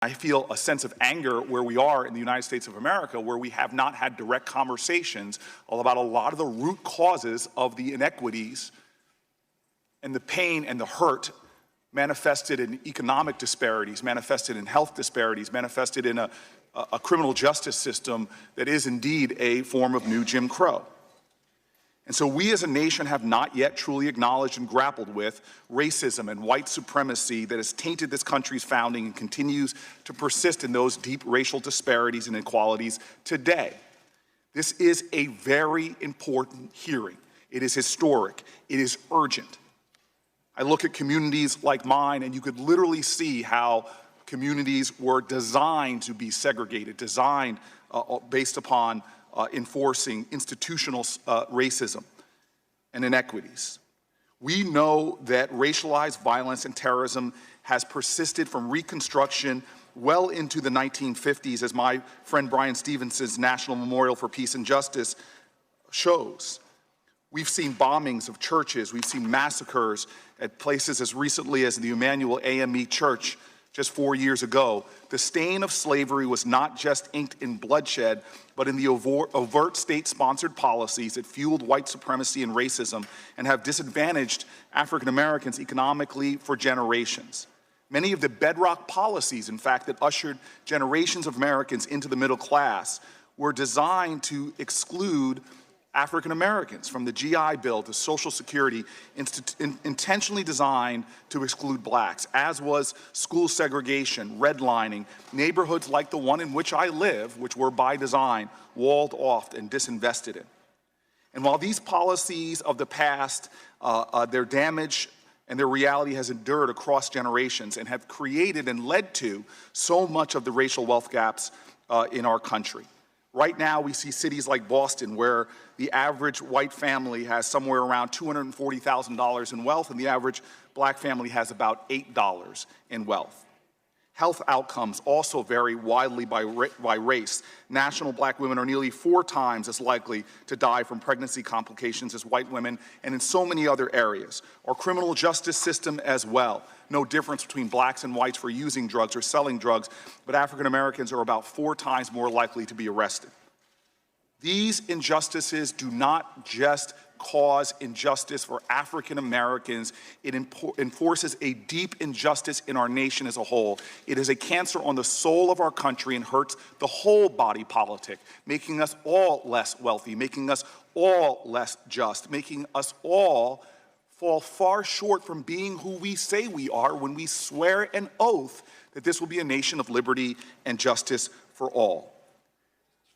I feel a sense of anger where we are in the United States of America, where we have not had direct conversations about a lot of the root causes of the inequities and the pain and the hurt manifested in economic disparities, manifested in health disparities, manifested in a criminal justice system that is indeed a form of new Jim Crow. And so we as a nation have not yet truly acknowledged and grappled with racism and white supremacy that has tainted this country's founding and continues to persist in those deep racial disparities and inequalities today. This is a very important hearing. It is historic. It is urgent. I look at communities like mine, and you could literally see how communities were designed to be segregated, designed based upon enforcing institutional racism and inequities. We know that racialized violence and terrorism has persisted from Reconstruction well into the 1950s, as my friend Brian Stevenson's National Memorial for Peace and Justice shows. We've seen bombings of churches. We've seen massacres at places as recently as the Emmanuel AME Church just 4 years ago. The stain of slavery was not just inked in bloodshed, but in the overt state-sponsored policies that fueled white supremacy and racism and have disadvantaged African Americans economically for generations. Many of the bedrock policies, in fact, that ushered generations of Americans into the middle class were designed to exclude African Americans, from the GI Bill to Social Security, intentionally designed to exclude blacks, as was school segregation, redlining, neighborhoods like the one in which I live, which were by design walled off and disinvested in. And while these policies of the past, their damage and their reality has endured across generations and have created and led to so much of the racial wealth gaps in our country. Right now, we see cities like Boston, where the average white family has somewhere around $240,000 in wealth, and the average black family has about $8 in wealth. Health outcomes also vary widely by race. National black women are nearly 4 times as likely to die from pregnancy complications as white women, and in so many other areas. Our criminal justice system as well. No difference between blacks and whites for using drugs or selling drugs, but African Americans are about 4 times more likely to be arrested. These injustices do not just cause injustice for African Americans, it enforces a deep injustice in our nation as a whole. It is a cancer on the soul of our country and hurts the whole body politic, making us all less wealthy, making us all less just, making us all fall far short from being who we say we are when we swear an oath that this will be a nation of liberty and justice for all.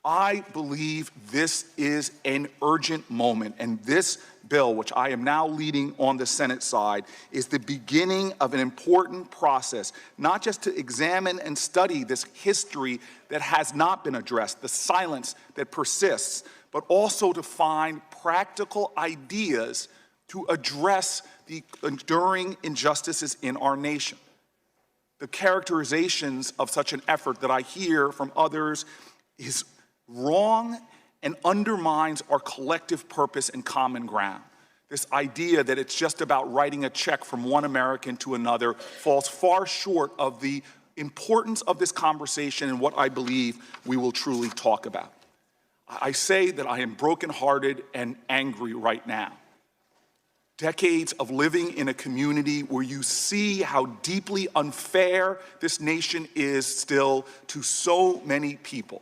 I believe this is an urgent moment, and this bill, which I am now leading on the Senate side, is the beginning of an important process, not just to examine and study this history that has not been addressed, the silence that persists, but also to find practical ideas to address the enduring injustices in our nation. The characterizations of such an effort that I hear from others is wrong and undermines our collective purpose and common ground. This idea that it's just about writing a check from one American to another falls far short of the importance of this conversation and what I believe we will truly talk about. I say that I am brokenhearted and angry right now. Decades of living in a community where you see how deeply unfair this nation is still to so many people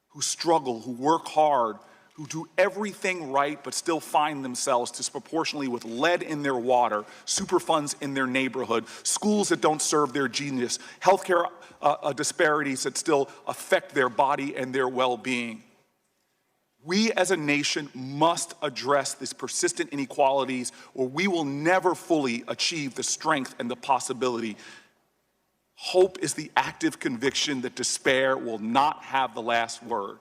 who struggle, who work hard, who do everything right but still find themselves disproportionately with lead in their water, Superfunds in their neighborhood, schools that don't serve their genius, healthcare disparities that still affect their body and their well-being. We as a nation must address these persistent inequalities, or we will never fully achieve the strength and the possibility. Hope is the active conviction that despair will not have the last word.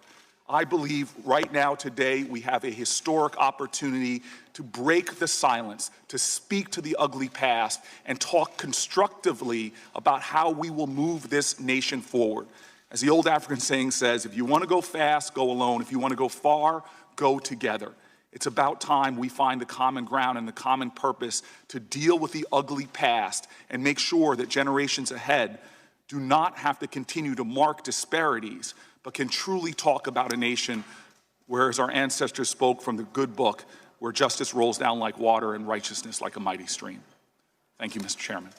I believe right now, today, we have a historic opportunity to break the silence, to speak to the ugly past, and talk constructively about how we will move this nation forward. As the old African saying says, if you want to go fast, go alone. If you want to go far, go together. It's about time we find the common ground and the common purpose to deal with the ugly past and make sure that generations ahead do not have to continue to mark disparities, but can truly talk about a nation where, as our ancestors spoke from the good book, where justice rolls down like water and righteousness like a mighty stream. Thank you, Mr. Chairman.